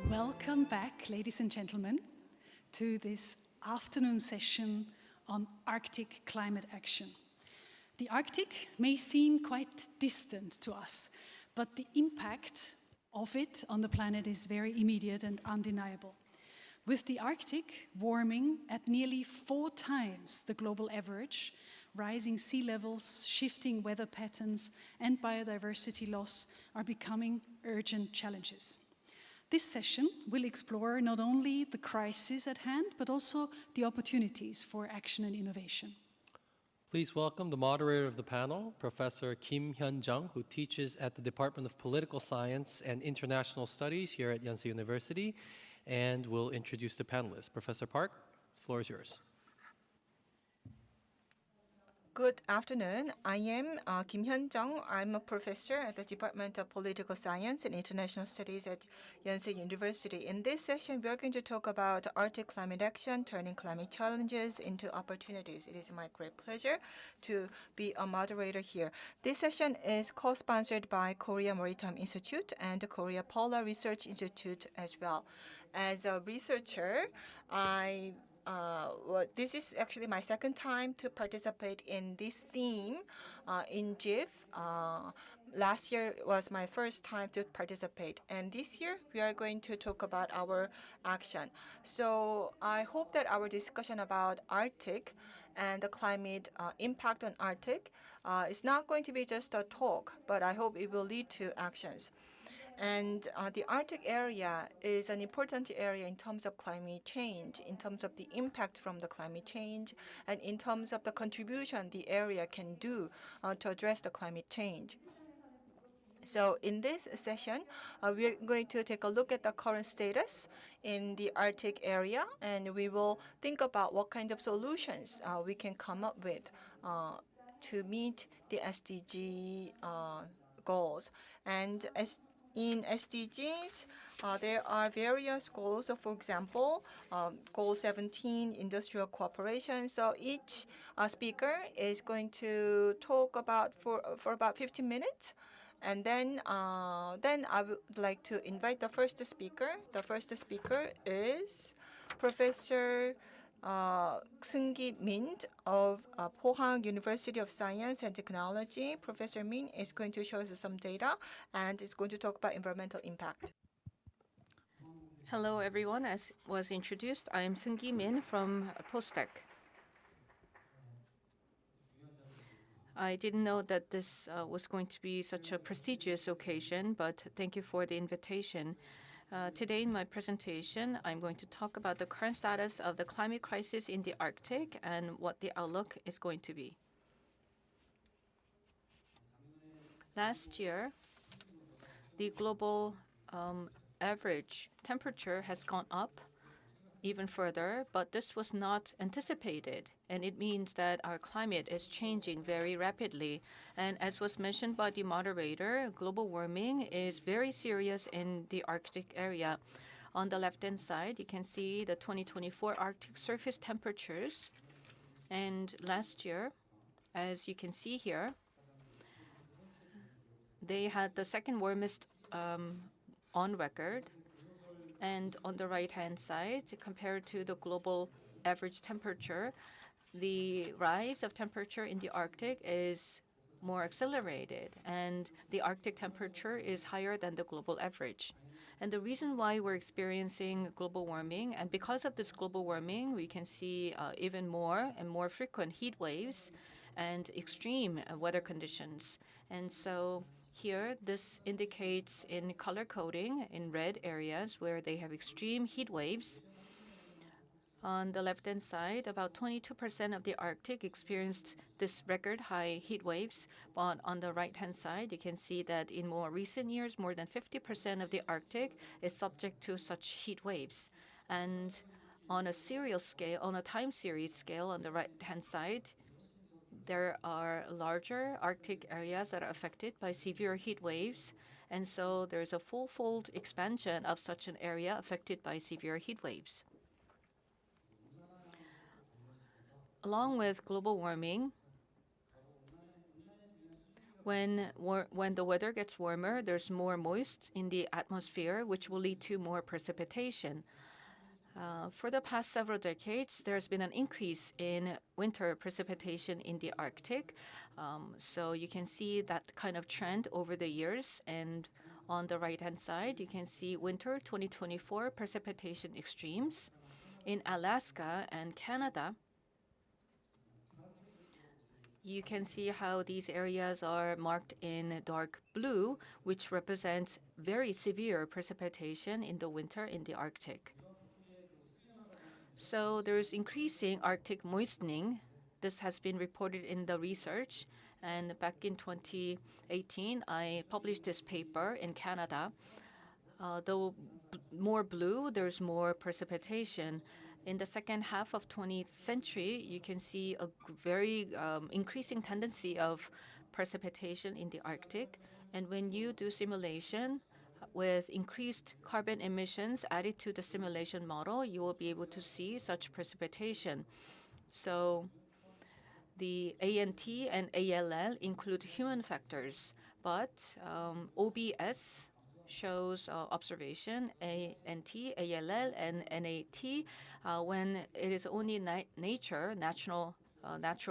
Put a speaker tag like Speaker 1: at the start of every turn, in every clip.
Speaker 1: Welcome back, ladies and gentlemen, to this afternoon session on Arctic climate action. The Arctic may seem quite distant to us, but the impact of it on the planet is very immediate and undeniable. With the Arctic warming at nearly 4 times the global average, rising sea levels, shifting weather patterns, and biodiversity loss are becoming urgent challenges. This session will explore not only the crisis at hand, but also the opportunities for action and innovation.
Speaker 2: Please welcome the moderator of the panel, Professor Kim Hyun-jung, who teaches at the Department of Political Science and International Studies here at Yonsei University, and will introduce the panelists. Professor Park, the floor is yours.
Speaker 3: Good afternoon. I am Kim Hyun-jung. I'm a professor at the Department of Political Science and International Studies at Yonsei University. In this session, we are going to talk about Arctic climate action, turning climate challenges into opportunities. It is my great pleasure to be a moderator here. This session is co-sponsored by Korea Maritime Institute and the Korea Polar Research Institute as well. As a researcher, this is actually my second time to participate in this theme in GEEF. Last year was my first time to participate, and this year we are going to talk about our action. So I hope that our discussion about Arctic and the climate impact on Arctic is not going to be just a talk, but I hope it will lead to actions. And the Arctic area is an important area in terms of climate change, in terms of the impact from the climate change, and in terms of the contribution the area can do to address the climate change. So in this session, we're going to take a look at the current status in the Arctic area, and we will think about what kind of solutions we can come up with to meet the SDG goals. And in SDGs, there are various goals. So for example, Goal 17, industrial cooperation. So each speaker is going to talk about for about 15 minutes. And then I would like to invite the first speaker. The first speaker is Professor Seung-gi Min of Pohang University of Science and Technology. Professor Min is going to show us some data and is going to talk about environmental impact.
Speaker 4: Hello, everyone. As was introduced, I am Seung-gi Min from Postec. I didn't know that this was going to be such a prestigious occasion, but thank you for the invitation. Today in my presentation, I'm going to talk about the current status of the climate crisis in the Arctic and what the outlook is going to be. Last year, the global average temperature has gone up even further, but this was not anticipated, and it means that our climate is changing very rapidly. And as was mentioned by the moderator, global warming is very serious in the Arctic area. On the left-hand side, you can see the 2024 Arctic surface temperatures. And last year, as you can see here, they had the second warmest on record. And on the right-hand side, compared to the global average temperature, the rise of temperature in the Arctic is more accelerated, and the Arctic temperature is higher than the global average. And the reason why we're experiencing global warming, and because of this global warming, we can see even more and more frequent heat waves and extreme weather conditions. And so here, this indicates in color coding in red areas where they have extreme heat waves. On the left-hand side, about 22% of the Arctic experienced this record high heat waves. But on the right-hand side, you can see that in more recent years, more than 50% of the Arctic is subject to such heat waves. And on a serial scale, on a time series scale on the right-hand side, there are larger Arctic areas that are affected by severe heat waves, and so there's a fourfold expansion of such an area affected by severe heat waves. Along with global warming, When the weather gets warmer, there's more moist in the atmosphere, which will lead to more precipitation. For the past several decades, there's been an increase in winter precipitation in the Arctic. So you can see that kind of trend over the years. And on the right-hand side, you can see winter 2024 precipitation extremes. In Alaska and Canada, you can see how these areas are marked in dark blue, which represents very severe precipitation in the winter in the Arctic. So there's increasing Arctic moistening. This has been reported in the research. And back in 2018, I published this paper in Canada. Though more blue, there's more precipitation. In the second half of 20th century, you can see a very increasing tendency of precipitation in the Arctic. And when you do simulation with increased carbon emissions added to the simulation model, you will be able to see such precipitation. So the ANT and ALL include human factors, but OBS shows observation, ANT, ALL, and NAT. When it is only natural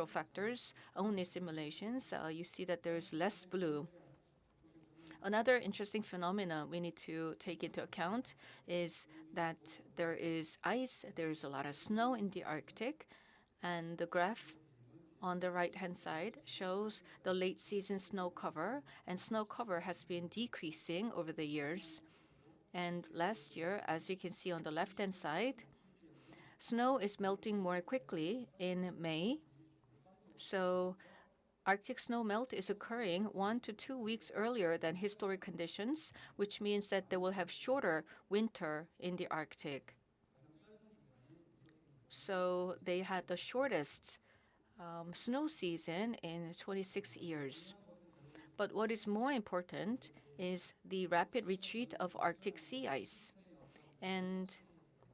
Speaker 4: factors, only simulations, you see that there is less blue. Another interesting phenomenon we need to take into account is that there is ice, there's a lot of snow in the Arctic, and the graph on the right-hand side shows the late season snow cover, and snow cover has been decreasing over the years. And last year, as you can see on the left-hand side, snow is melting more quickly in May. So Arctic snow melt is occurring 1 to 2 weeks earlier than historic conditions, which means that they will have shorter winter in the Arctic. So they had the shortest snow season in 26 years. But what is more important is the rapid retreat of Arctic sea ice. And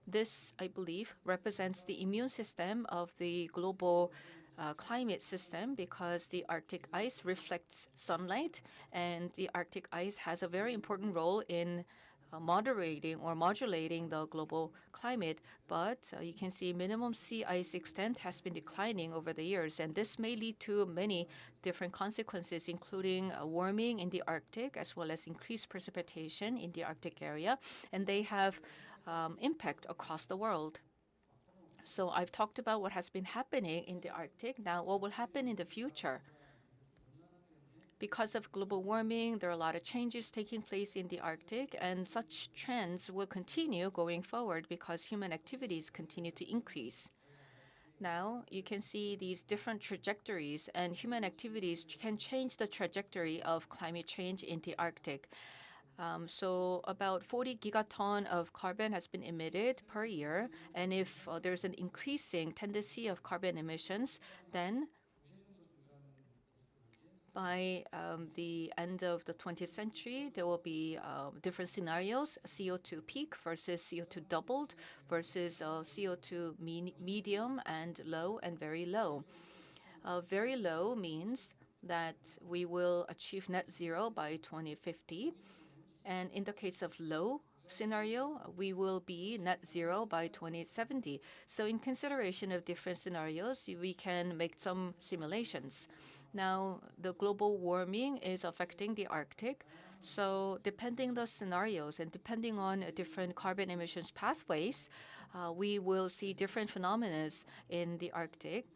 Speaker 4: this, I believe, represents the immune system of the global climate system, because the Arctic ice reflects sunlight, and the Arctic ice has a very important role in moderating or modulating the global climate. But you can see minimum sea ice extent has been declining over the years, and this may lead to many different consequences, including warming in the Arctic as well as increased precipitation in the Arctic area, and they have impact across the world. So I've talked about what has been happening in the Arctic. Now, what will happen in the future? Because of global warming, there are a lot of changes taking place in the Arctic, and such trends will continue going forward because human activities continue to increase. Now, you can see these different trajectories, and human activities can change the trajectory of climate change in the Arctic. So about 40 gigaton of carbon has been emitted per year, and if there's an increasing tendency of carbon emissions, then by the end of the 20th century, there will be different scenarios: CO2 peak versus CO2 doubled versus CO2 medium and low and very low. Very low means that we will achieve net zero by 2050. And in the case of low scenario, we will be net zero by 2070. So in consideration of different scenarios, we can make some simulations. Now, the global warming is affecting the Arctic. So depending on the scenarios and depending on different carbon emissions pathways, we will see different phenomena in the Arctic.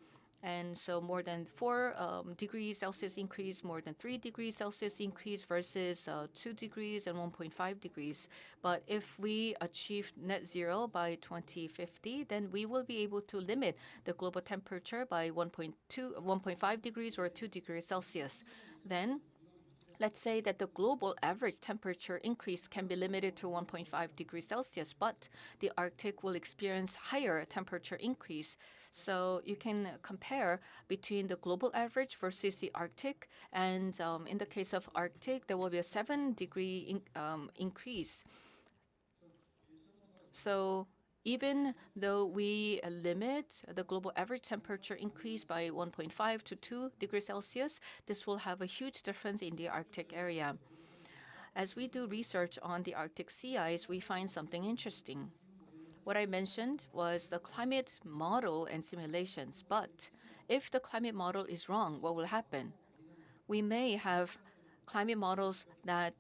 Speaker 4: And so more than 4 degrees Celsius increase, more than 3 degrees Celsius increase versus 2 degrees and 1.5 degrees. But if we achieve net zero by 2050, then we will be able to limit the global temperature by 1.5 degrees or 2 degrees Celsius. Then let's say that the global average temperature increase can be limited to 1.5 degrees Celsius, but the Arctic will experience higher temperature increase. So you can compare between the global average versus the Arctic, and in the case of Arctic, there will be a 7-degree increase. So even though we limit the global average temperature increase by 1.5 to 2 degrees Celsius, this will have a huge difference in the Arctic area. As we do research on the Arctic sea ice, we find something interesting. What I mentioned was the climate model and simulations, but if the climate model is wrong, what will happen? We may have climate models that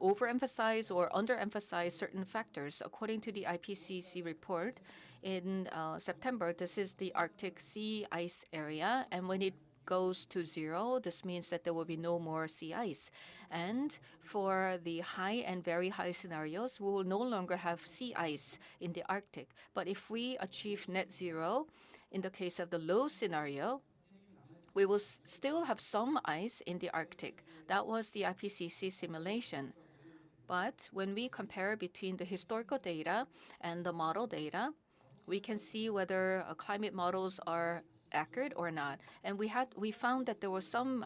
Speaker 4: overemphasize or underemphasize certain factors. According to the IPCC report in September, this is the Arctic sea ice area, and when it goes to zero, this means that there will be no more sea ice. And for the high and very high scenarios, we will no longer have sea ice in the Arctic. But if we achieve net zero, in the case of the low scenario, we will still have some ice in the Arctic. That was the IPCC simulation. But when we compare between the historical data and the model data, we can see whether climate models are accurate or not. And we found that there was some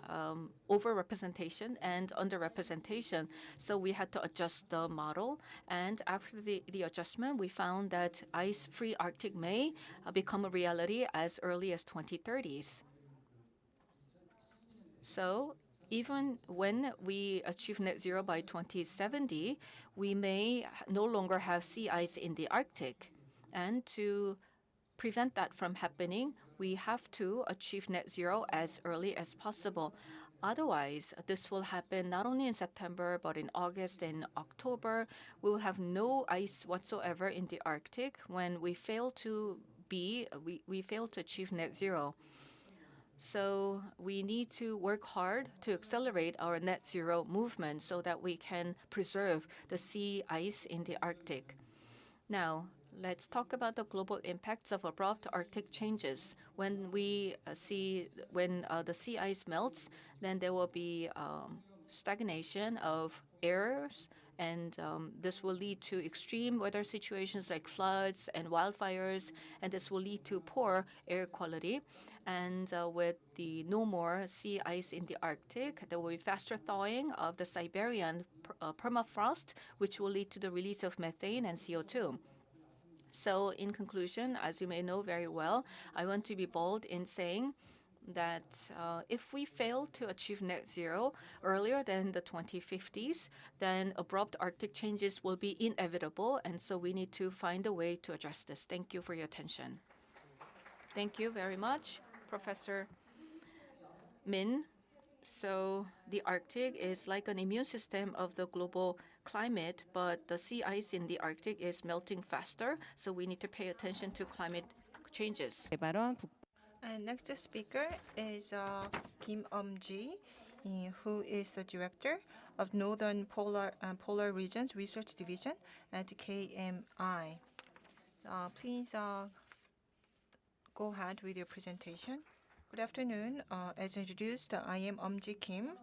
Speaker 4: overrepresentation and underrepresentation. So we had to adjust the model. And after the adjustment, we found that ice-free Arctic may become a reality as early as 2030s. So even when we achieve net zero by 2070, we may no longer have sea ice in the Arctic. And to prevent that from happening, we have to achieve net zero as early as possible. Otherwise, this will happen not only in September, but in August and October. We will have no ice whatsoever in the Arctic when we fail to achieve net zero. So we need to work hard to accelerate our net zero movement so that we can preserve the sea ice in the Arctic. Now, let's talk about the global impacts of abrupt Arctic changes. When the sea ice melts, then there will be stagnation of airs, and this will lead to extreme weather situations like floods and wildfires, and this will lead to poor air quality. And with the no more sea ice in the Arctic, there will be faster thawing of the Siberian permafrost, which will lead to the release of methane and CO2. So in conclusion, as you may know very well, I want to be bold in saying that if we fail to achieve net zero earlier than the 2050s, then abrupt Arctic changes will be inevitable, and so we need to find a way to address this. Thank you for your attention. Thank you very much, Professor Min. So the Arctic is like an immune system of the global climate, but the sea ice in the Arctic is melting faster, so we need to pay attention to climate changes.
Speaker 3: And next speaker is Kim Ji, who is the director of Northern Polar Regions Research Division at KMI. Please go ahead with your presentation. Good afternoon. As introduced, I am Ji Kim.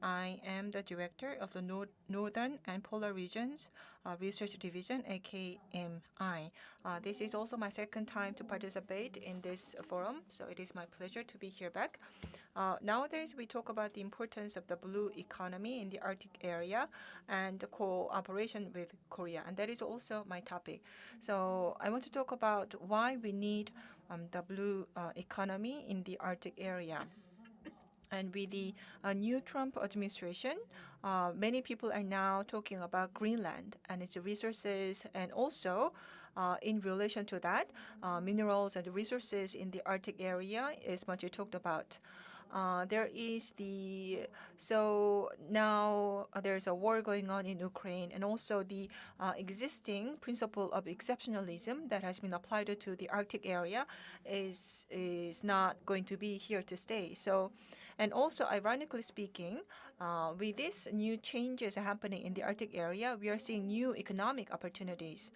Speaker 3: I am the director of the Northern and Polar Regions Research Division at KMI. This is also my second time to participate in this forum, so it is my pleasure to be here back. Nowadays, we talk about the importance of the blue economy in the Arctic area and the cooperation with Korea, and that is also my topic. So I want to talk about why we need the blue economy in the Arctic area. And with the new Trump administration, many people are now talking about Greenland and its resources, and also in relation to that, minerals and resources in the Arctic area is much talked about. So now there's a war going on in Ukraine, and also the existing principle of exceptionalism that has been applied to the Arctic area is not going to be here to stay. So, and also ironically speaking, with these new changes happening in the Arctic area, we are seeing new economic opportunities.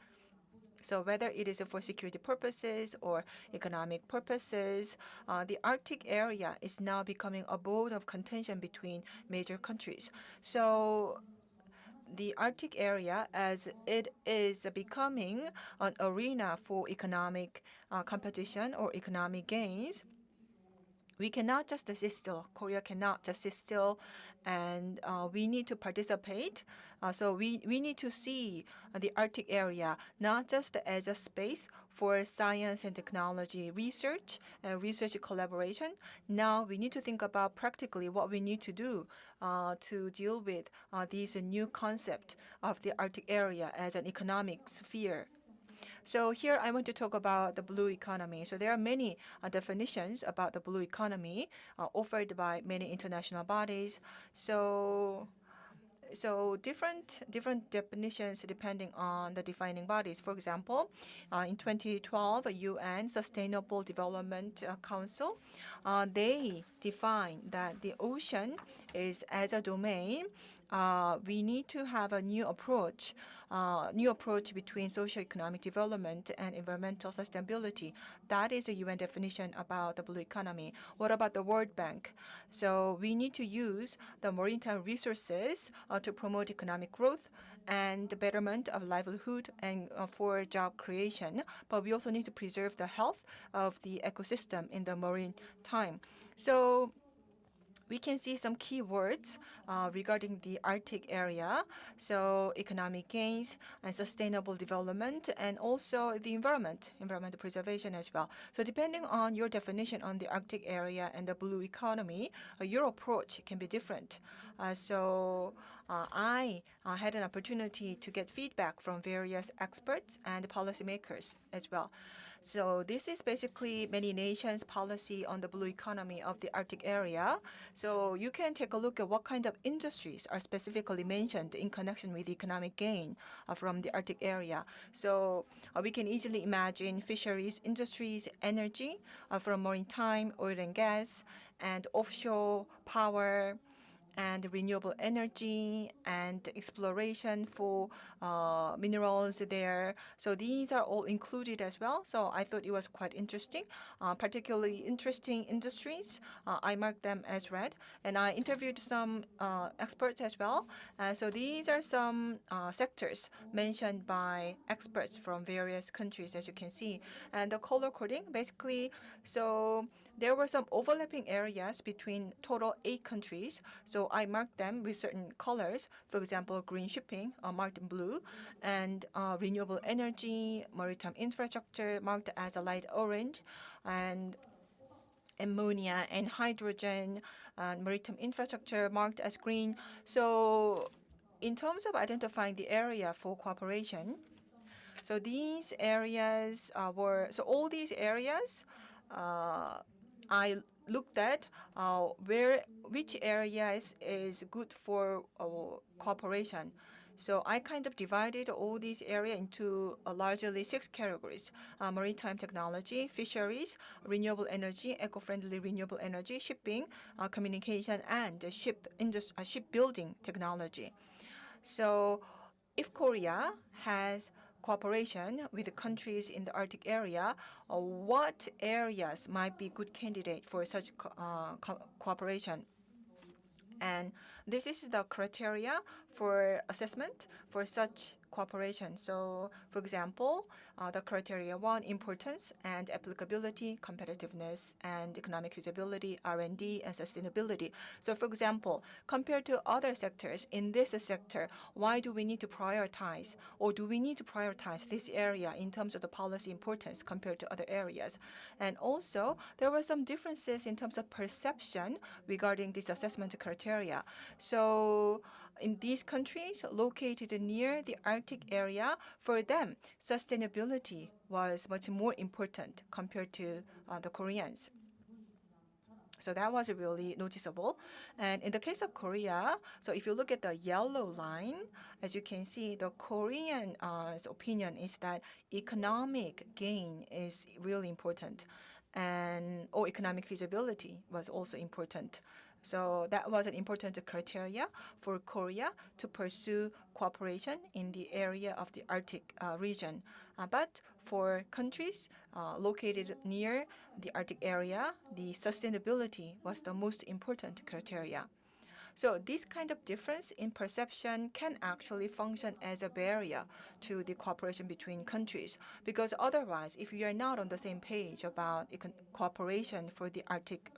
Speaker 3: So whether it is for security purposes or economic purposes, the Arctic area is now becoming a abode of contention between major countries. So the Arctic area, as it is becoming an arena for economic competition or economic gains, we cannot just sit still. Korea cannot just sit still, and we need to participate. So we need to see the Arctic area not just as a space for science and technology research and research collaboration. Now we need to think about practically what we need to do to deal with these new concept of the Arctic area as an economic sphere. So here I want to talk about the blue economy. So there are many definitions about the blue economy offered by many international bodies. So different definitions depending on the defining bodies. For example, in 2012, UN Sustainable Development Council, they define that the ocean is as a domain. We need to have a new approach between socio-economic development and environmental sustainability. That is a UN definition about the blue economy. What about the World Bank? So we need to use the maritime resources to promote economic growth and the betterment of livelihood and for job creation. But we also need to preserve the health of the ecosystem in the marine time. So we can see some keywords regarding the Arctic area. So economic gains and sustainable development, and also the environmental preservation as well. So depending on your definition on the Arctic area and the blue economy, your approach can be different. I had an opportunity to get feedback from various experts and policymakers as well. So this is basically many nations' policy on the blue economy of the Arctic area. So you can take a look at what kind of industries are specifically mentioned in connection with economic gain from the Arctic area. So we can easily imagine fisheries, industries, energy from maritime, oil and gas, and offshore power, and renewable energy and exploration for minerals there. So these are all included as well. So I thought it was quite interesting, particularly interesting industries. I marked them as red, and I interviewed some experts as well. So these are some sectors mentioned by experts from various countries, as you can see. And the color coding, basically, so there were some overlapping areas between total 8 countries. So I marked them with certain colors. For example, green shipping marked in blue, and renewable energy, maritime infrastructure marked as a light orange, and ammonia and hydrogen and maritime infrastructure marked as green. So in terms of identifying the area for cooperation, so these areas all these areas I looked at which areas is good for cooperation. So I kind of divided all these areas into largely 6 categories: maritime technology, fisheries, renewable energy, eco-friendly renewable energy, shipping, communication, and shipbuilding technology. So if Korea has cooperation with the countries in the Arctic area, what areas might be good candidate for such cooperation? And this is the criteria for assessment for such cooperation. So, for example, the criteria 1, importance and applicability, competitiveness and economic feasibility, R&D and sustainability. So, for example, compared to other sectors, in this sector, why do we need to prioritize, or do we need to prioritize this area in terms of the policy importance compared to other areas? And also, there were some differences in terms of perception regarding this assessment criteria. So, in these countries located near the Arctic area, for them, sustainability was much more important compared to the Koreans. So that was really noticeable. And in the case of Korea, so if you look at the yellow line, as you can see, the Korean opinion is that economic gain is really important, or economic feasibility was also important. So that was an important criteria for Korea to pursue cooperation in the area of the Arctic region. But for countries located near the Arctic area, the sustainability was the most important criteria. So this kind of difference in perception can actually function as a barrier to the cooperation between countries, because otherwise, if we are not on the same page about cooperation for the Arctic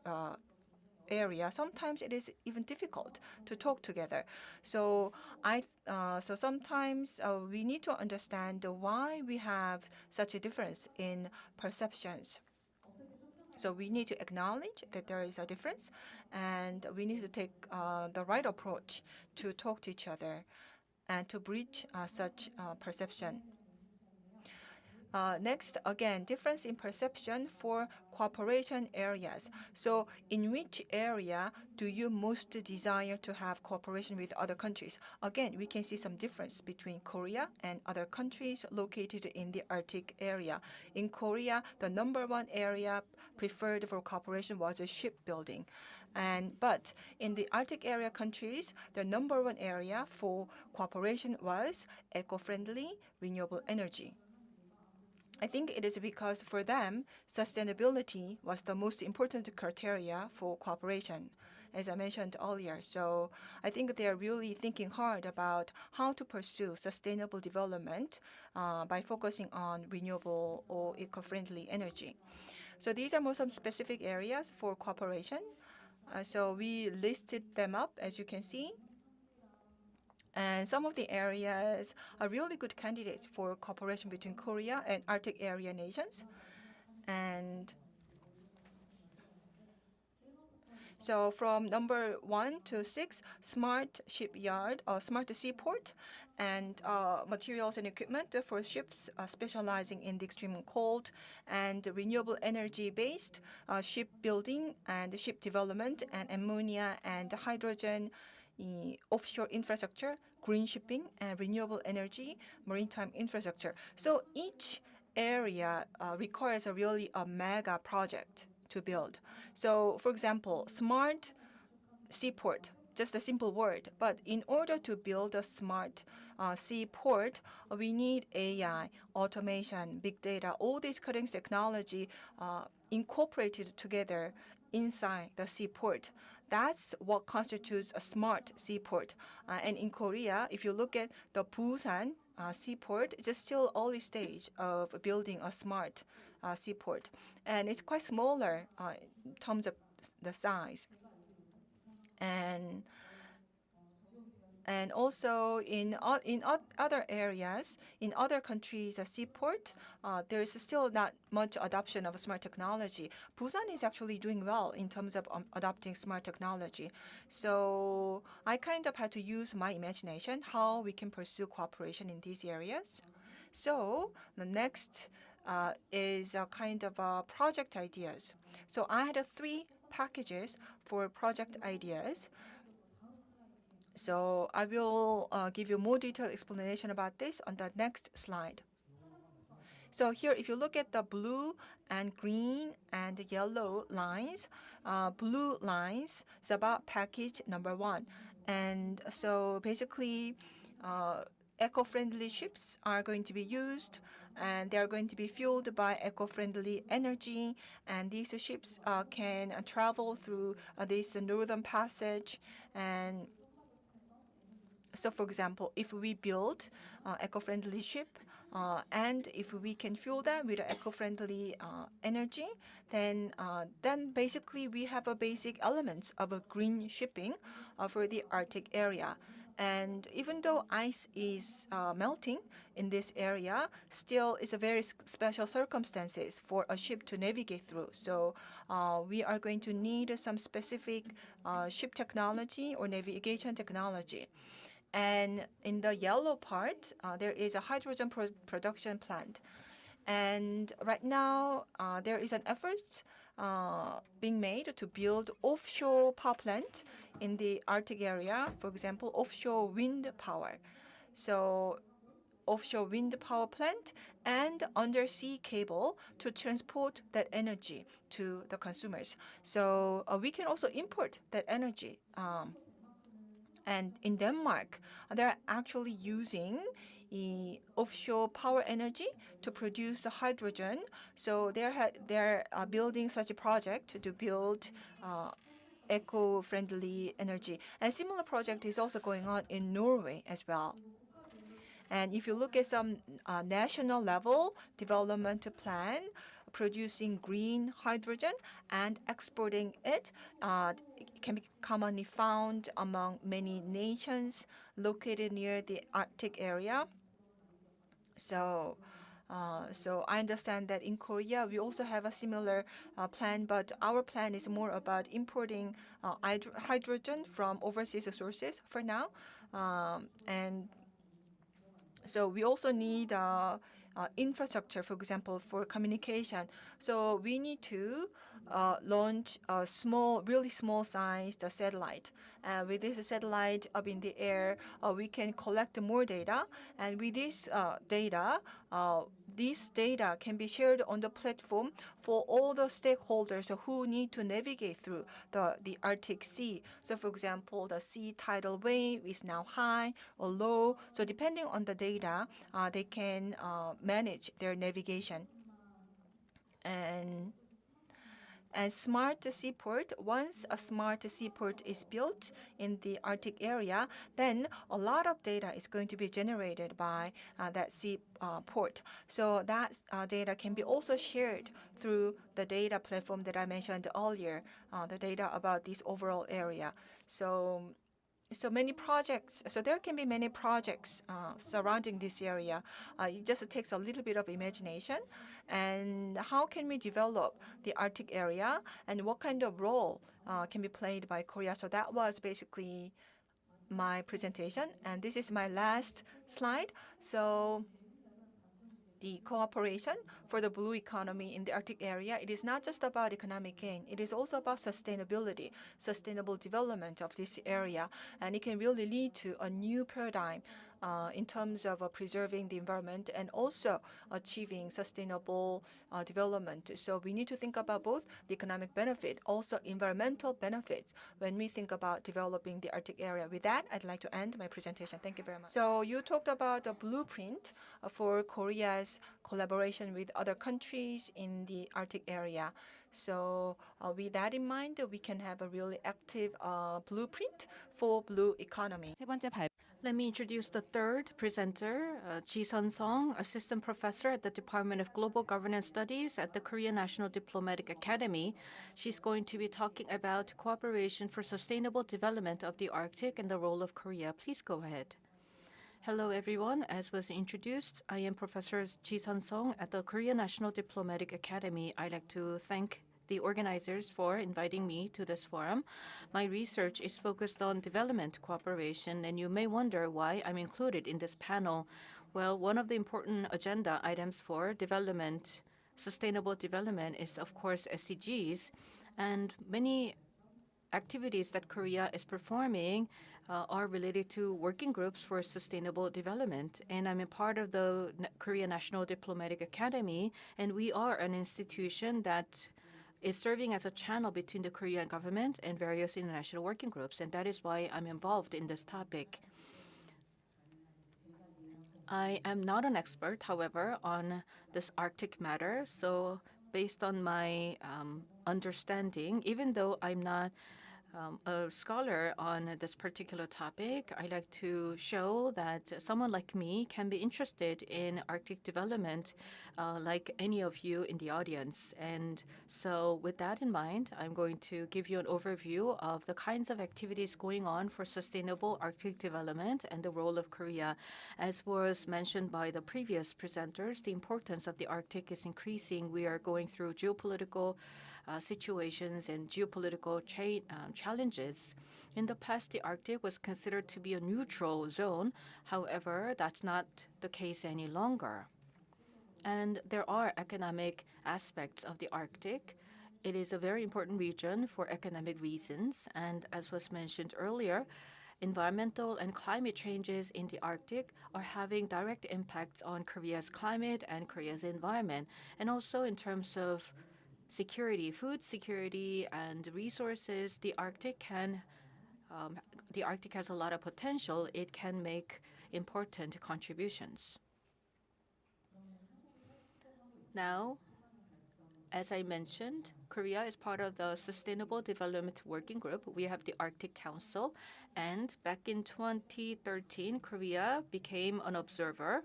Speaker 3: area, sometimes it is even difficult to talk together. So so sometimes we need to understand why we have such a difference in perceptions. So we need to acknowledge that there is a difference, and we need to take the right approach to talk to each other and to bridge such perception. Next, again, difference in perception for cooperation areas. So in which area do you most desire to have cooperation with other countries? Again, we can see some difference between Korea and other countries located in the Arctic area. In Korea, the #1 area preferred for cooperation was shipbuilding. But in the Arctic area countries, the #1 area for cooperation was eco-friendly renewable energy. I think it is because for them, sustainability was the most important criteria for cooperation, as I mentioned earlier. So I think they are really thinking hard about how to pursue sustainable development by focusing on renewable or eco-friendly energy. So these are some specific areas for cooperation. So we listed them up, as you can see. And some of the areas are really good candidates for cooperation between Korea and Arctic area nations. And so from #1 to 6, smart shipyard or smart seaport, and materials and equipment for ships specializing in the extreme cold, and renewable energy-based shipbuilding and ship development, and ammonia and hydrogen, offshore infrastructure, green shipping, and renewable energy, maritime infrastructure. So each area requires really a mega project to build. So for example, smart seaport, just a simple word, but in order to build a smart seaport, we need AI, automation, big data, all these cutting-edge technology incorporated together inside the seaport. That's what constitutes a smart seaport. And in Korea, if you look at the Busan seaport, it's still early stage of building a smart seaport. And it's quite smaller in terms of the size. And also in other areas, in other countries' seaport, there is still not much adoption of smart technology. Busan is actually doing well in terms of adopting smart technology. So I kind of had to use my imagination how we can pursue cooperation in these areas. So the next is a kind of project ideas. So I had 3 packages for project ideas. So I will give you more detailed explanation about this on the next slide. So here, if you look at the blue and green and yellow lines, blue lines is about package #1. And so basically, eco-friendly ships are going to be used, and they are going to be fueled by eco-friendly energy. And these ships can travel through this northern passage. And so, for example, if we build eco-friendly ship, and if we can fuel that with eco-friendly energy, then basically we have a basic elements of a green shipping for the Arctic area. And even though ice is melting in this area, still it's a very special circumstances for a ship to navigate through. So we are going to need some specific ship technology or navigation technology. And in the yellow part, there is a hydrogen production plant. And right now, there is an effort being made to build offshore power plant in the Arctic area, for example, offshore wind power. So offshore wind power plant and undersea cable to transport that energy to the consumers. So we can also import that energy. And in Denmark, they're actually using offshore power energy to produce the hydrogen. So they're building such a project to build eco-friendly energy. And similar project is also going on in Norway as well. And if you look at some national level development plan, producing green hydrogen and exporting it can be commonly found among many nations located near the Arctic area. So I understand that in Korea we also have a similar plan, but our plan is more about importing hydrogen from overseas sources for now. And so we also need infrastructure, for example, for communication. So we need to launch a really small-sized satellite. With this satellite up in the air, we can collect more data, and with this data can be shared on the platform for all the stakeholders who need to navigate through the Arctic Sea. So, for example, the sea tidal wave is now high or low. So, depending on the data, they can manage their navigation. And smart seaport, once a smart seaport is built in the Arctic area, then a lot of data is going to be generated by that seaport. So that data can be also shared through the data platform that I mentioned earlier, the data about this overall area. So many projects. So there can be many projects surrounding this area. It just takes a little bit of imagination. And how can we develop the Arctic area, and what kind of role can be played by Korea? So that was basically my presentation, and this is my last slide. So the cooperation for the blue economy in the Arctic area, it is not just about economic gain. It is also about sustainability, sustainable development of this area. And it can really lead to a new paradigm in terms of preserving the environment and also achieving sustainable development. So we need to think about both the economic benefit, also environmental benefits when we think about developing the Arctic area. With that, I'd like to end my presentation. Thank you very much. So you talked about a blueprint for Korea's collaboration with other countries in the Arctic area. So with that in mind, we can have a really active blueprint for blue economy.
Speaker 4: Let me introduce the third presenter, Ji Sun-sung, Assistant Professor at the Department of Global Governance Studies at the Korea National Diplomatic Academy. She's going to be talking about cooperation for sustainable development of the Arctic and the role of Korea. Please go ahead. Hello, everyone. As was introduced, I am Professor Ji Sun-sung at the Korea National Diplomatic Academy. I'd like to thank the organizers for inviting me to this forum. My research is focused on development cooperation, and you may wonder why I'm included in this panel. Well, one of the important agenda items for development, sustainable development, is of course SDGs, and many activities that Korea is performing are related to working groups for sustainable development. And I'm a part of the Korea National Diplomatic Academy, and we are an institution that is serving as a channel between the Korean government and various international working groups, and that is why I'm involved in this topic. I am not an expert, however, on this Arctic matter, so based on my understanding, even though I'm not a scholar on this particular topic, I like to show that someone like me can be interested in Arctic development like any of you in the audience. And so with that in mind, I'm going to give you an overview of the kinds of activities going on for sustainable Arctic development and the role of Korea. As was mentioned by the previous presenters, the importance of the Arctic is increasing. We are going through geopolitical situations and geopolitical challenges. In the past, the Arctic was considered to be a neutral zone. However, that's not the case any longer. And there are economic aspects of the Arctic. It is a very important region for economic reasons. And as was mentioned earlier, environmental and climate changes in the Arctic are having direct impacts on Korea's climate and Korea's environment, and also in terms of security, food security, and resources. The Arctic has a lot of potential. It can make important contributions. Now, as I mentioned, Korea is part of the Sustainable Development Working Group. We have the Arctic Council, and back in 2013, Korea became an observer.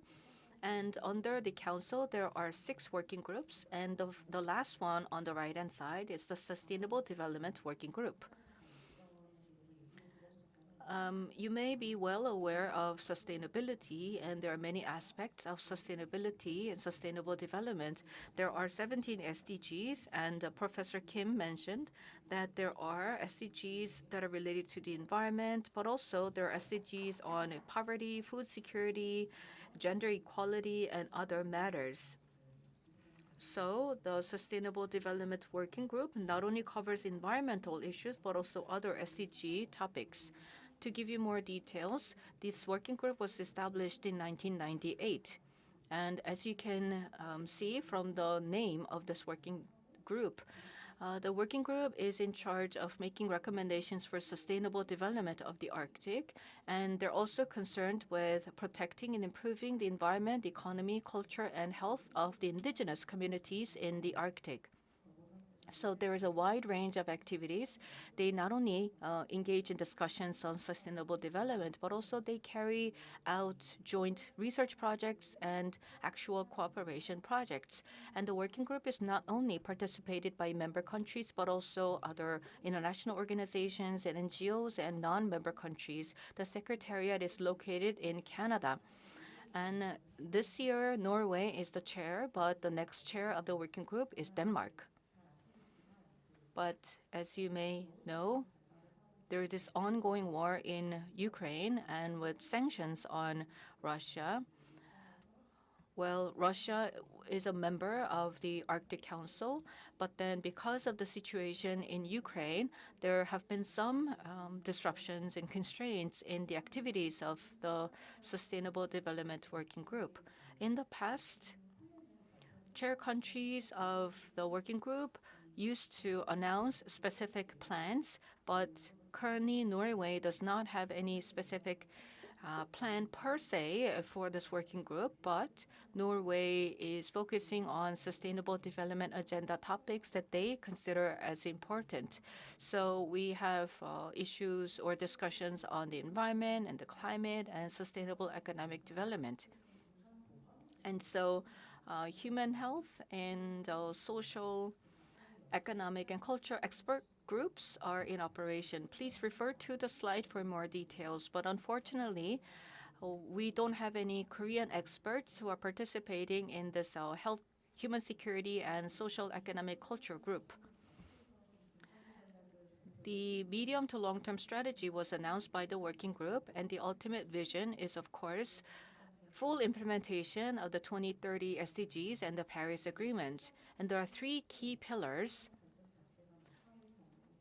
Speaker 4: And under the council, there are 6 working groups, and the last one on the right-hand side is the Sustainable Development Working Group. You may be well aware of sustainability, and there are many aspects of sustainability and sustainable development. There are 17 SDGs, and Professor Kim mentioned that there are SDGs that are related to the environment, but also there are SDGs on poverty, food security, gender equality, and other matters. So the Sustainable Development Working Group not only covers environmental issues, but also other SDG topics. To give you more details, this working group was established in 1998. And as you can see from the name of this working group, the working group is in charge of making recommendations for sustainable development of the Arctic, and they're also concerned with protecting and improving the environment, economy, culture, and health of the indigenous communities in the Arctic. So there is a wide range of activities. They not only engage in discussions on sustainable development, but also they carry out joint research projects and actual cooperation projects. And the working group is not only participated by member countries, but also other international organizations and NGOs and non-member countries. The secretariat is located in Canada. And this year, Norway is the chair, but the next chair of the working group is Denmark. But as you may know, there is this ongoing war in Ukraine, and with sanctions on Russia. Well, Russia is a member of the Arctic Council, but then because of the situation in Ukraine, there have been some disruptions and constraints in the activities of the Sustainable Development Working Group. In the past, chair countries of the working group used to announce specific plans, but currently Norway does not have any specific plan per se for this working group, but Norway is focusing on sustainable development agenda topics that they consider as important. So we have issues or discussions on the environment and the climate and sustainable economic development. And so human health and social, economic, and culture expert groups are in operation. Please refer to the slide for more details. But unfortunately, we don't have any Korean experts who are participating in this health, human security, and social, economic, culture group. The medium to long-term strategy was announced by the working group, and the ultimate vision is, of course, full implementation of the 2030 SDGs and the Paris Agreement. And there are 3 key pillars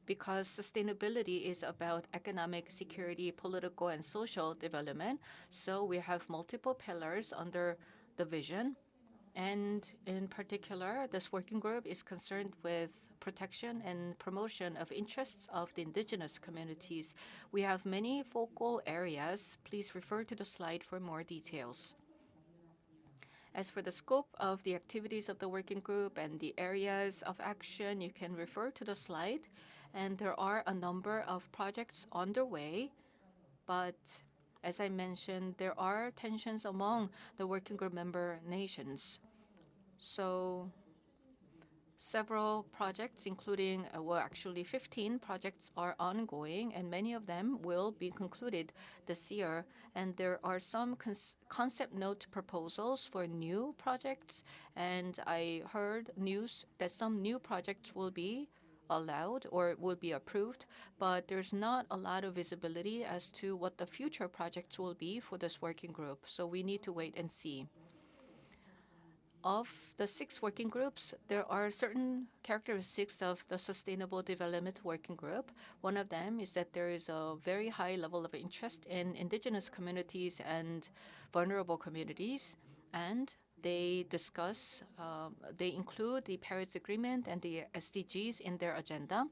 Speaker 4: because sustainability is about economic, security, political, and social development. So we have multiple pillars under the vision. And in particular, this working group is concerned with protection and promotion of interests of the indigenous communities. We have many focal areas. Please refer to the slide for more details. As for the scope of the activities of the working group and the areas of action, you can refer to the slide. And there are a number of projects underway, but as I mentioned, there are tensions among the working group member nations. So several projects, including, well, actually 15 projects are ongoing, and many of them will be concluded this year. And there are some concept note proposals for new projects, and I heard news that some new projects will be allowed or will be approved, but there's not a lot of visibility as to what the future projects will be for this working group. So we need to wait and see. Of the 6 working groups, there are certain characteristics of the Sustainable Development Working Group. One of them is that there is a very high level of interest in indigenous communities and vulnerable communities, and they discuss, they include the Paris Agreement and the SDGs in their agenda.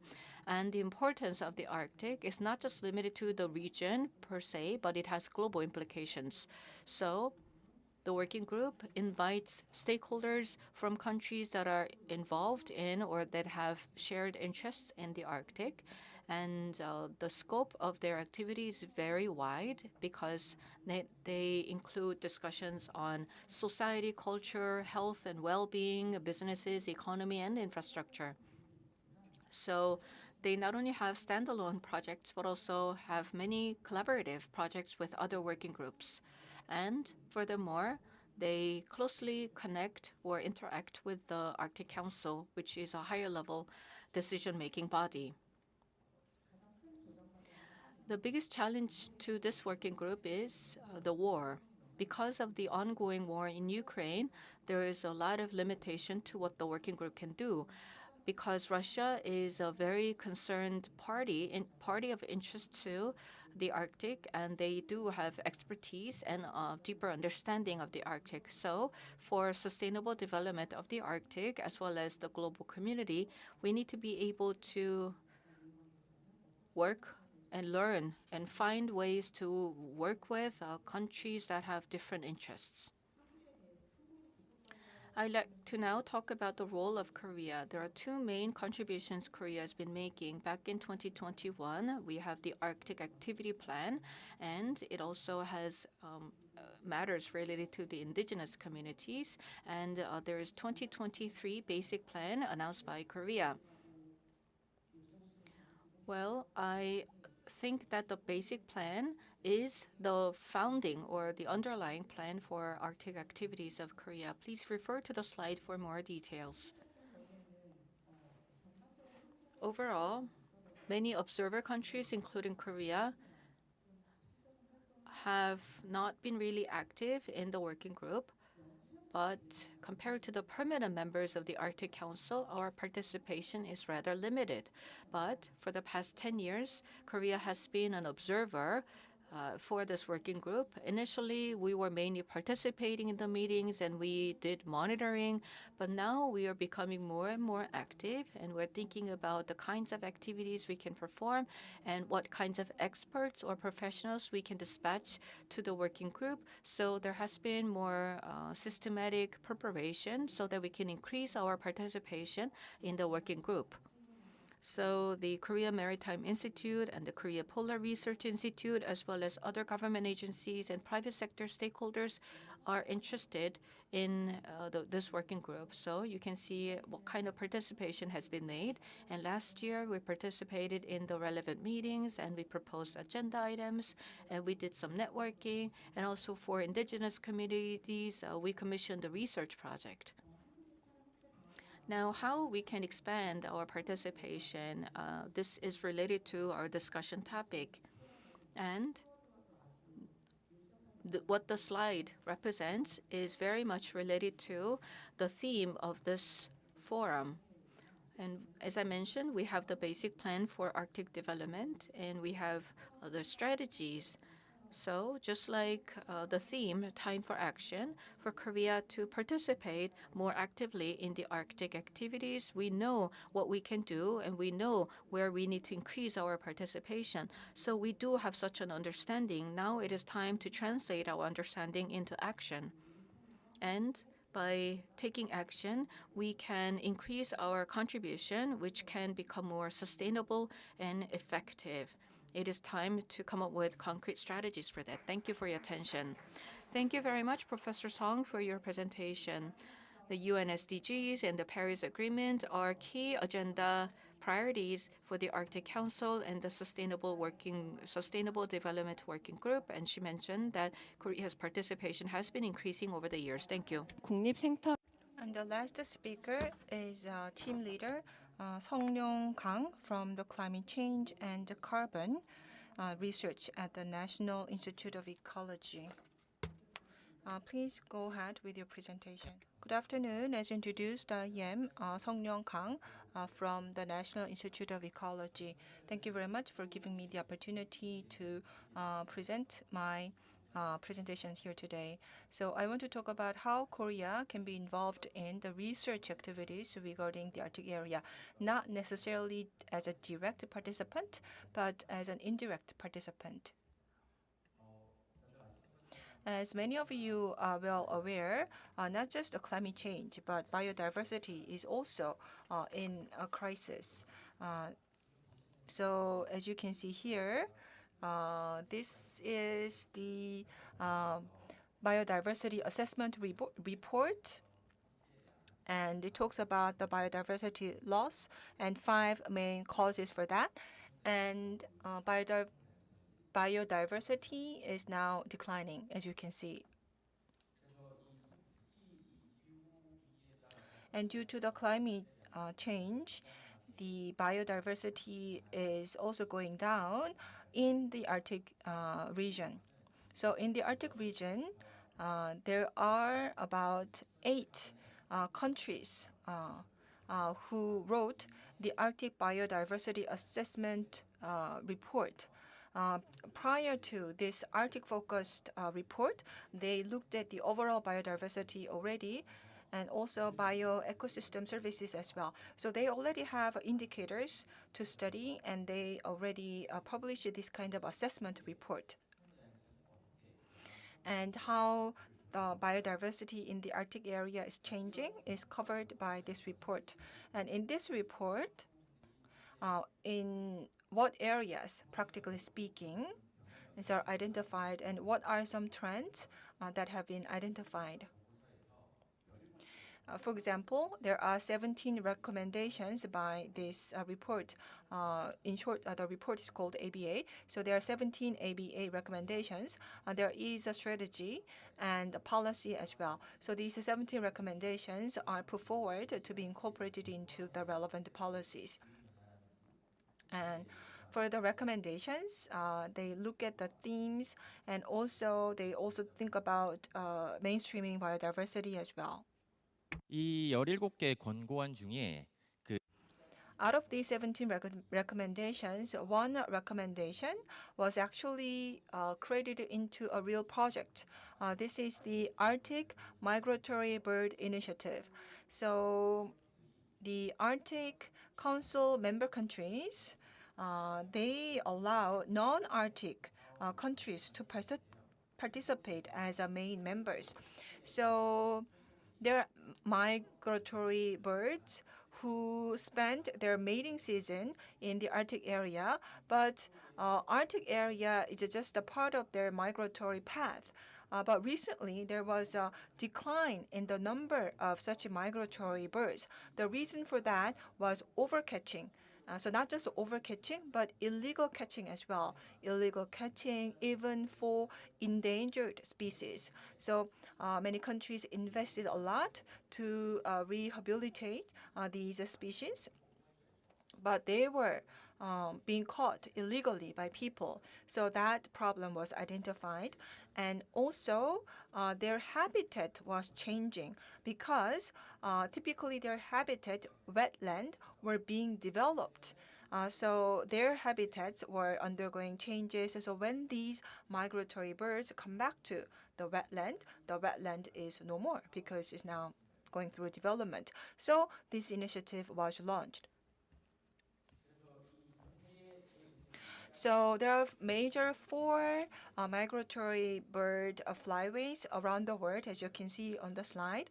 Speaker 4: And the importance of the Arctic is not just limited to the region per se, but it has global implications. So the working group invites stakeholders from countries that are involved in or that have shared interests in the Arctic. And the scope of their activities is very wide because they include discussions on society, culture, health and well-being, businesses, economy, and infrastructure. So they not only have standalone projects, but also have many collaborative projects with other working groups. And furthermore, they closely connect or interact with the Arctic Council, which is a higher level decision-making body. The biggest challenge to this working group is the war. Because of the ongoing war in Ukraine, there is a lot of limitation to what the working group can do. Because Russia is a very concerned party of interest to the Arctic, and they do have expertise and a deeper understanding of the Arctic. So for sustainable development of the Arctic, as well as the global community, we need to be able to work and learn and find ways to work with countries that have different interests. I'd like to now talk about the role of Korea. There are two main contributions Korea has been making. Back in 2021, we have the Arctic Activity Plan, and it also has matters related to the indigenous communities. And there is 2023 Basic Plan announced by Korea. Well, I think that the basic plan is the founding or the underlying plan for Arctic activities of Korea. Please refer to the slide for more details. Overall, many observer countries, including Korea, have not been really active in the working group. But compared to the permanent members of the Arctic Council, our participation is rather limited. But for the past 10 years, Korea has been an observer for this working group. Initially, we were mainly participating in the meetings and we did monitoring, but now we are becoming more and more active, and we're thinking about the kinds of activities we can perform and what kinds of experts or professionals we can dispatch to the working group. So there has been more systematic preparation so that we can increase our participation in the working group. So the Korea Maritime Institute and the Korea Polar Research Institute, as well as other government agencies and private sector stakeholders, are interested in this working group. So you can see what kind of participation has been made. And last year, we participated in the relevant meetings and we proposed agenda items and we did some networking. And also for indigenous communities, we commissioned a research project. Now, how we can expand our participation, this is related to our discussion topic. And what the slide represents is very much related to the theme of this forum. And as I mentioned, we have the basic plan for Arctic development, and we have the strategies. So just like the theme, Time for Action, for Korea to participate more actively in the Arctic activities, we know what we can do and we know where we need to increase our participation. So we do have such an understanding. Now it is time to translate our understanding into action. And by taking action, we can increase our contribution, which can become more sustainable and effective. It is time to come up with concrete strategies for that. Thank you for your attention. Thank you very much, Professor Song, for your presentation. The UN SDGs and the Paris Agreement are key agenda priorities for the Arctic Council and the Sustainable Development Working Group. And she mentioned that Korea's participation has been increasing over the years. Thank you.
Speaker 3: And the last speaker is team leader Song Kang from the Climate Change and Carbon Research at the National Institute of Ecology. Please go ahead with your presentation. Good afternoon. As introduced, I am Song Kang from the National Institute of Ecology. Thank you very much for giving me the opportunity to present my presentations here today. So I want to talk about how Korea can be involved in the research activities regarding the Arctic area, not necessarily as a direct participant, but as an indirect participant. As many of you are well aware, not just the climate change, but biodiversity is also in a crisis. So as you can see here, this is the biodiversity assessment report. And it talks about the biodiversity loss and 5 main causes for that. And biodiversity is now declining, as you can see. And due to the climate change, the biodiversity is also going down in the Arctic region. So in the Arctic region, there are about 8 countries who wrote the Arctic Biodiversity Assessment report. Prior to this Arctic-focused report, they looked at the overall biodiversity already and also bioecosystem services as well. So they already have indicators to study, and they already published this kind of assessment report. And how the biodiversity in the Arctic area is changing is covered by this report. And in this report, in what areas, practically speaking, are identified, and what are some trends that have been identified. For example, there are 17 recommendations by this report. In short, the report is called ABA. So there are 17 ABA recommendations. There is a strategy and a policy as well. So these 17 recommendations are put forward to be incorporated into the relevant policies. And for the recommendations, they look at the themes, and also they also think about mainstreaming biodiversity as well.
Speaker 5: 이 17개 권고안 중에
Speaker 3: Out of these 17 recommendations, one recommendation was actually created into a real project. This is the Arctic Migratory Bird Initiative. So the Arctic Council member countries, they allow non-Arctic countries to participate as main members. So there are migratory birds who spend their mating season in the Arctic area, but Arctic area is just a part of their migratory path. But recently, there was a decline in the number of such migratory birds. The reason for that was overcatching. So not just overcatching, but illegal catching as well. Illegal catching even for endangered species. So many countries invested a lot to rehabilitate these species, but they were being caught illegally by people. So that problem was identified. And also, their habitat was changing because typically their habitat, wetland, were being developed. So their habitats were undergoing changes. So when these migratory birds come back to the wetland is no more because it's now going through development. So this initiative was launched. So there are major 4 migratory bird flyways around the world, as you can see on the slide.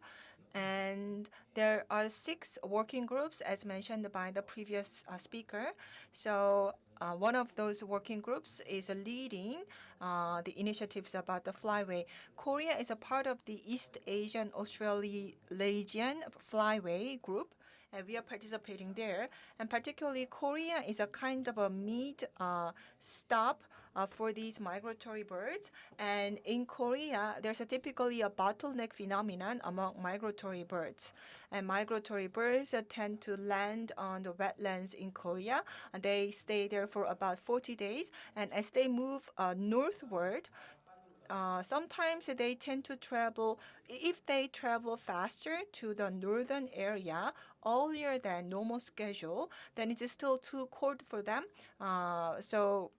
Speaker 3: And there are 6 working groups, as mentioned by the previous speaker. So one of those working groups is leading the initiatives about the flyway. Korea is a part of the East Asian Australasian Flyway Group, and we are participating there. And particularly, Korea is a kind of a mid-stop for these migratory birds. And in Korea, there's typically a bottleneck phenomenon among migratory birds. And migratory birds tend to land on the wetlands in Korea, and they stay there for about 40 days. And as they move northward, sometimes they tend to travel, if they travel faster to the northern area earlier than normal schedule, then it's still too cold for them. So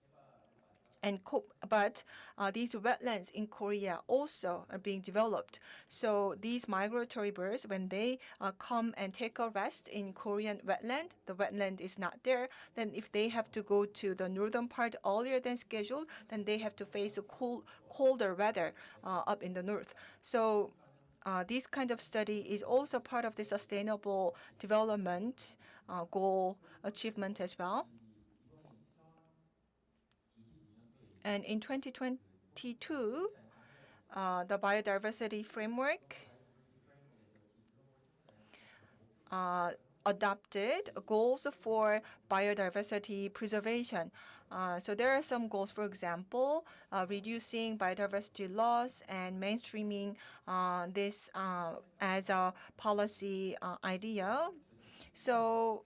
Speaker 3: but these wetlands in Korea also are being developed. So these migratory birds, when they come and take a rest in Korean wetland, the wetland is not there. Then if they have to go to the northern part earlier than scheduled, then they have to face a colder weather up in the north. So this kind of study is also part of the sustainable development goal achievement as well. And in 2022, the biodiversity framework adopted goals for biodiversity preservation. So there are some goals, for example, reducing biodiversity loss and mainstreaming this as a policy idea. So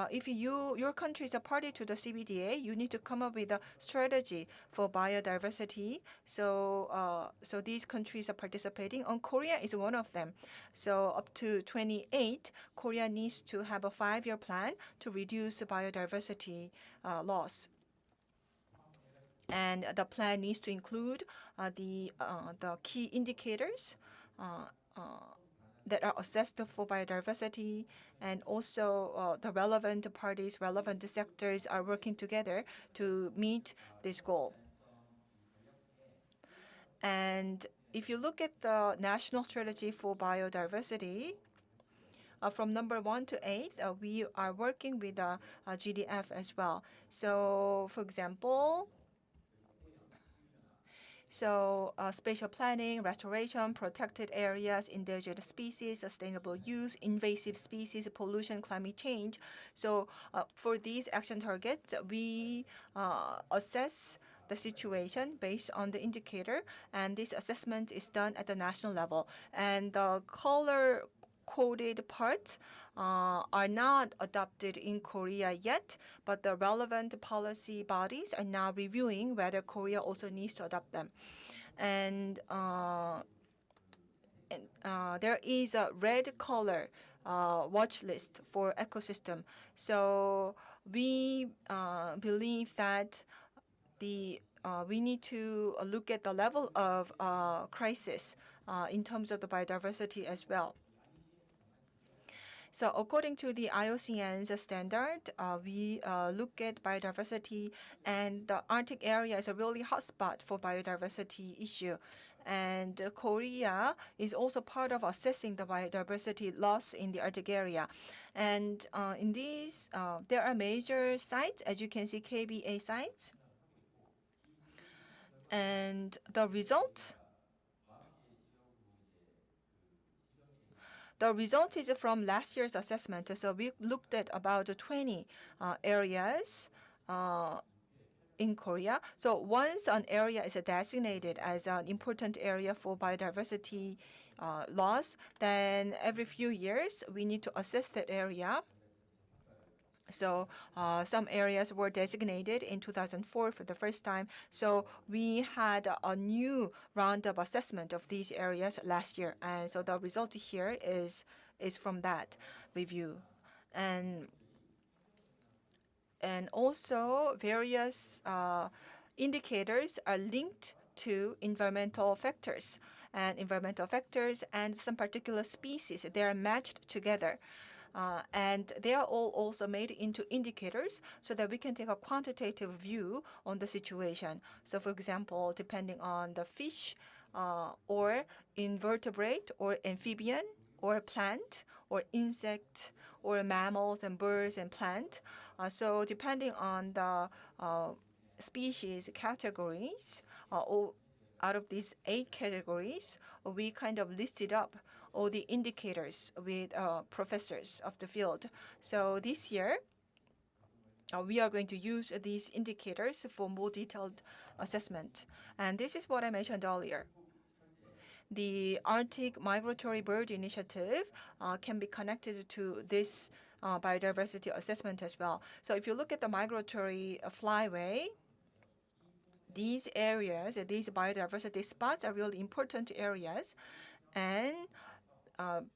Speaker 3: if your country is a party to the CBDA, you need to come up with a strategy for biodiversity. So these countries are participating. And Korea is one of them. So up to 28, Korea needs to have a 5-year plan to reduce biodiversity loss. And the plan needs to include the key indicators that are assessed for biodiversity, and also the relevant parties, relevant sectors are working together to meet this goal. And if you look at the national strategy for biodiversity, from number 1 to 8, we are working with GDF as well. So, for example, spatial planning, restoration, protected areas, endangered species, sustainable use, invasive species, pollution, climate change. So for these action targets, we assess the situation based on the indicator, and this assessment is done at the national level. And the color-coded parts are not adopted in Korea yet, but the relevant policy bodies are now reviewing whether Korea also needs to adopt them. And there is a red color watch list for ecosystem. So we believe that we need to look at the level of crisis in terms of the biodiversity as well. So according to the IUCN's standard, we look at biodiversity, and the Arctic area is a really hot spot for biodiversity issue. And Korea is also part of assessing the biodiversity loss in the Arctic area. And in these, there are major sites, as you can see, KBA sites. And the result is from last year's assessment. So we looked at about 20 areas in Korea. So once an area is designated as an important area for biodiversity loss, then every few years we need to assess that area. So some areas were designated in 2004 for the first time. So we had a new round of assessment of these areas last year. And so the result here is from that review. And also various indicators are linked to environmental factors. And environmental factors and some particular species, they are matched together. And they are all also made into indicators so that we can take a quantitative view on the situation. So for example, depending on the fish or invertebrate or amphibian or plant or insect or mammals and birds and plant. So depending on the species categories, out of these 8 categories, we kind of listed up all the indicators with professors of the field. So this year, we are going to use these indicators for more detailed assessment. And this is what I mentioned earlier. The Arctic Migratory Bird Initiative can be connected to this biodiversity assessment as well. So if you look at the migratory flyway, these areas, these biodiversity spots are really important areas, and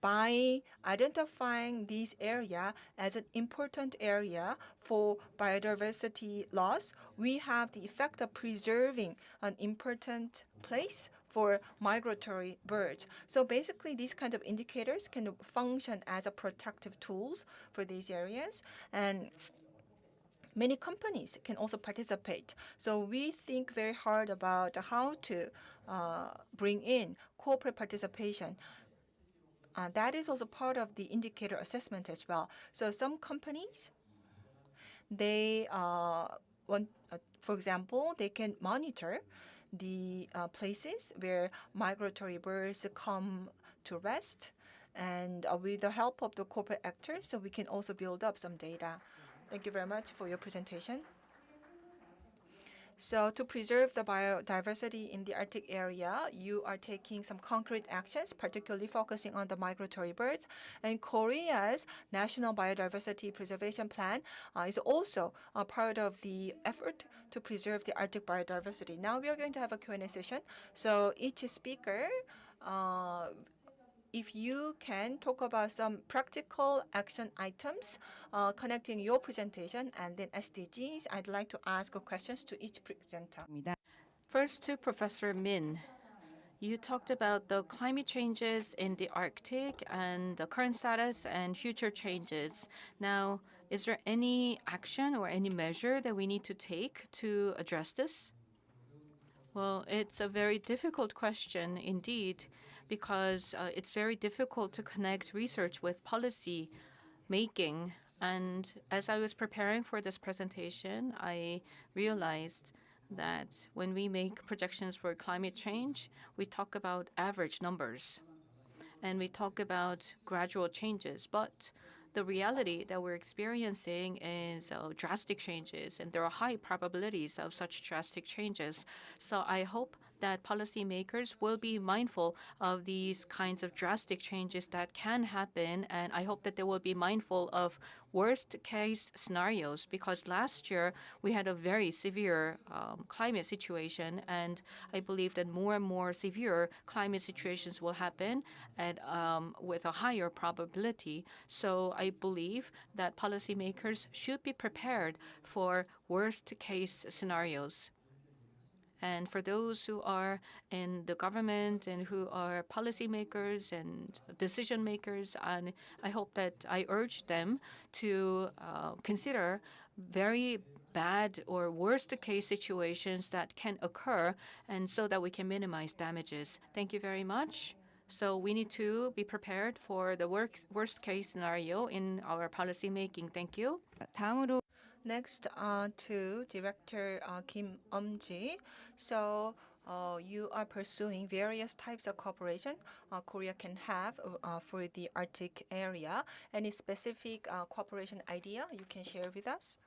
Speaker 3: by identifying this area as an important area for biodiversity loss, we have the effect of preserving an important place for migratory birds. So basically, these kind of indicators can function as a protective tools for these areas, and many companies can also participate. So we think very hard about how to bring in corporate participation. That is also part of the indicator assessment as well. So some companies, they want, for example, they can monitor the places where migratory birds come to rest, and with the help of the corporate actors, so we can also build up some data. Thank you very much for your presentation. So to preserve the biodiversity in the Arctic area, you are taking some concrete actions, particularly focusing on the migratory birds. And Korea's National Biodiversity Preservation Plan is also a part of the effort to preserve the Arctic biodiversity. Now we are going to have a Q&A session. So each speaker, if you can talk about some practical action items connecting your presentation and then SDGs, I'd like to ask questions to each presenter.
Speaker 4: First to Professor Min. You talked about the climate changes in the Arctic and the current status and future changes. Now, is there any action or any measure that we need to take to address this? Well, it's a very difficult question indeed, because it's very difficult to connect research with policy making. And as I was preparing for this presentation, I realized that when we make projections for climate change, we talk about average numbers and we talk about gradual changes. But the reality that we're experiencing is drastic changes, and there are high probabilities of such drastic changes. So I hope that policymakers will be mindful of these kinds of drastic changes that can happen, and I hope that they will be mindful of worst-case scenarios, because last year we had a very severe climate situation, and I believe that more and more severe climate situations will happen and with a higher probability. So I believe that policymakers should be prepared for worst-case scenarios. And for those who are in the government and who are policymakers and decision makers, and I hope that I urge them to consider very bad or worst case situations that can occur, and so that we can minimize damages. Thank you very much. So we need to be prepared for the worst case scenario in our policy making. Thank you.
Speaker 3: Next, to Director Kim Eum-ji. So you are pursuing various types of cooperation Korea can have for the Arctic area. Any specific cooperation idea you can share with us?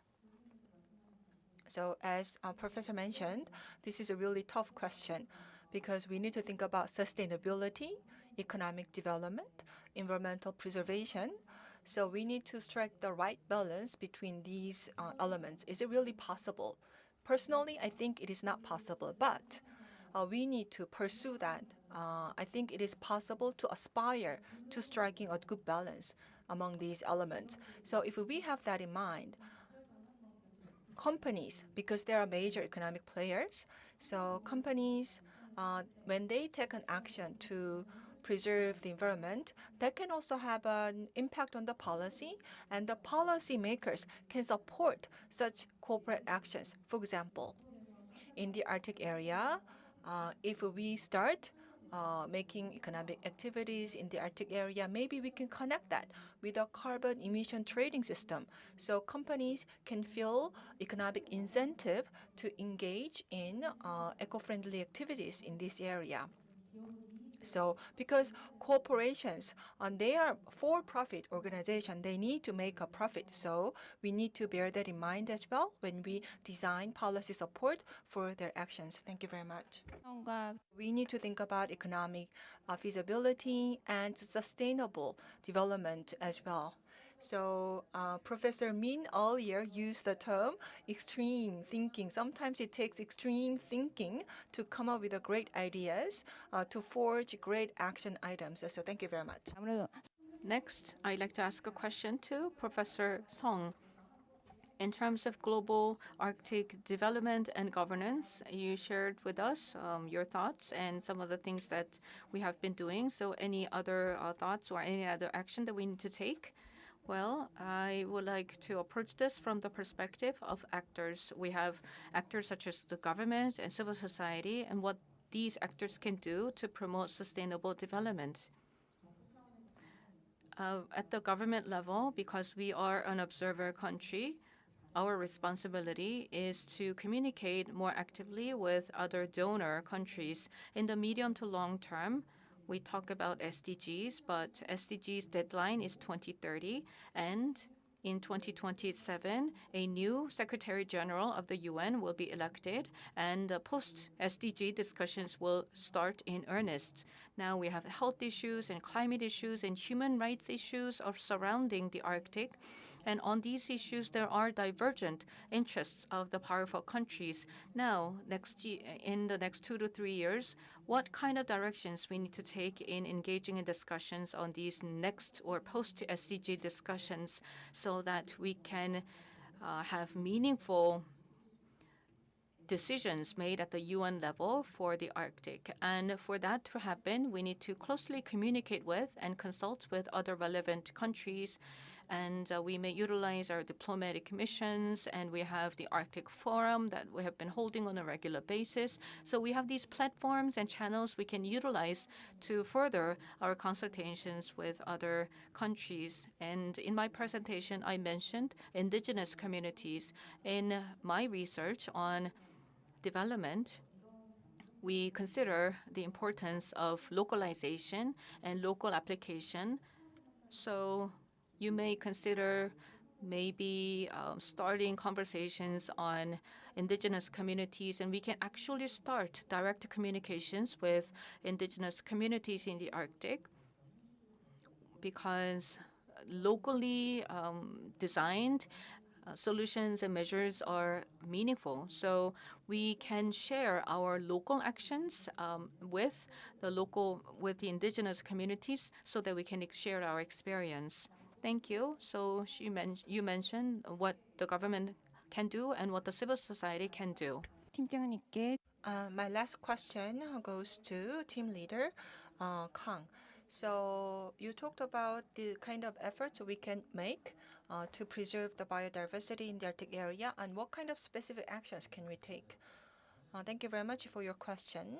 Speaker 3: So as Professor mentioned, this is a really tough question because we need to think about sustainability, economic development, environmental preservation. So we need to strike the right balance between these elements. Is it really possible? Personally, I think it is not possible, but we need to pursue that. I think it is possible to aspire to striking a good balance among these elements. So if we have that in mind, companies, because they are major economic players, so companies, when they take an action to preserve the environment, that can also have an impact on the policy, and the policy makers can support such corporate actions. For example, in the Arctic area, if we start making economic activities in the Arctic area, maybe we can connect that with a carbon emission trading system. So companies can feel economic incentive to engage in eco-friendly activities in this area. So because corporations, they are for-profit organization, they need to make a profit. So we need to bear that in mind as well when we design policy support for their actions. Thank you very much. We need to think about economic feasibility and sustainable development as well. So Professor Min earlier used the term extreme thinking. Sometimes it takes extreme thinking to come up with the great ideas, to forge great action items. So thank you very much.
Speaker 4: Next, I'd like to ask a question to Professor Song. In terms of global Arctic development and governance, you shared with us your thoughts and some of the things that we have been doing. So any other thoughts or any other action that we need to take? Well, I would like to approach this from the perspective of actors. We have actors such as the government and civil society and what these actors can do to promote sustainable development. At the government level, because we are an observer country, our responsibility is to communicate more actively with other donor countries. In the medium to long term, we talk about SDGs, but SDGs deadline is 2030, and in 2027, a new Secretary General of the UN will be elected, and post-SDG discussions will start in earnest. Now we have health issues and climate issues and human rights issues surrounding the Arctic. And on these issues, there are divergent interests of the powerful countries. Now, in the next 2 to 3 years, what kind of directions we need to take in engaging in discussions on these next or post-SDG discussions so that we can have meaningful decisions made at the UN level for the Arctic. And for that to happen, we need to closely communicate with and consult with other relevant countries. And we may utilize our diplomatic missions, and we have the Arctic Forum that we have been holding on a regular basis. So we have these platforms and channels we can utilize to further our consultations with other countries. And in my presentation, I mentioned indigenous communities. In my research on development, we consider the importance of localization and local application. So you may consider maybe starting conversations on indigenous communities, and we can actually start direct communications with indigenous communities in the Arctic because locally designed solutions and measures are meaningful. So we can share our local actions with the indigenous communities so that we can share our experience. Thank you. So you mentioned what the government can do and what the civil society can do.
Speaker 6: 팀장님께
Speaker 3: My last question goes to team leader Kang. So you talked about the kind of efforts we can make to preserve the biodiversity in the Arctic area, and what kind of specific actions can we take? Thank you very much for your question.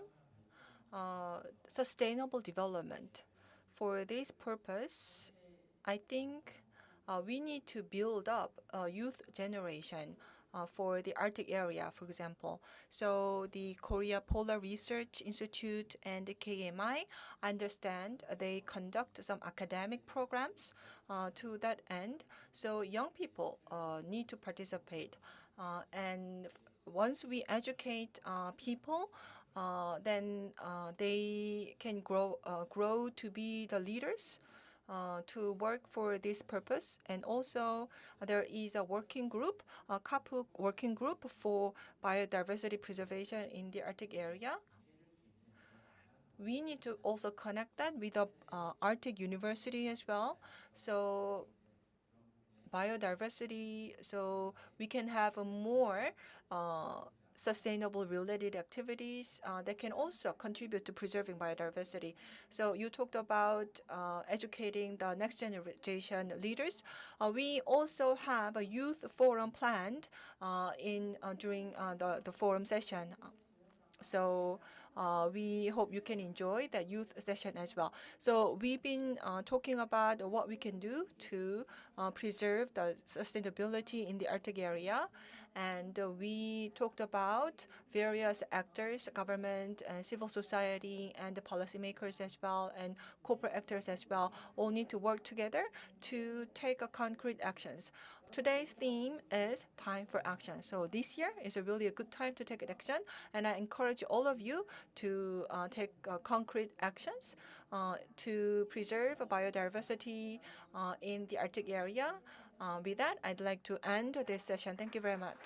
Speaker 3: Sustainable development. For this purpose, I think we need to build up a youth generation for the Arctic area, for example. So the Korea Polar Research Institute and the KMI, I understand they conduct some academic programs to that end. So young people need to participate. And once we educate people, then they can grow to be the leaders to work for this purpose. And also there is a working group, a Kapuk working group for biodiversity preservation in the Arctic area. We need to also connect that with the Arctic University as well. So biodiversity, so we can have a more sustainable related activities that can also contribute to preserving biodiversity. So you talked about educating the next generation leaders. We also have a youth forum planned during the forum session. So we hope you can enjoy the youth session as well. So we've been talking about what we can do to preserve the sustainability in the Arctic area. And we talked about various actors, government and civil society and the policymakers as well, and corporate actors as well, all need to work together to take concrete actions. Today's theme is time for action. So this year is really a good time to take action, and I encourage all of you to take concrete actions to preserve biodiversity in the Arctic area. With that, I'd like to end this session. Thank you very much.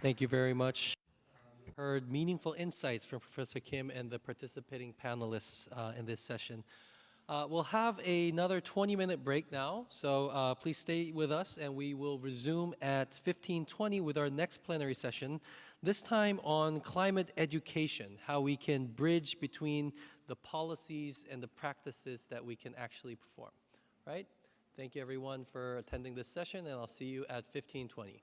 Speaker 2: Thank you very much. Heard meaningful insights from Professor Kim and the participating panelists in this session. We'll have another 20-minute break now, so please stay with us, and we will resume at 15:20 with our next plenary session, this time on climate education, how we can bridge between the policies and the practices that we can actually perform. Right? Thank you, everyone, for attending this session, and I'll see you at 15:20.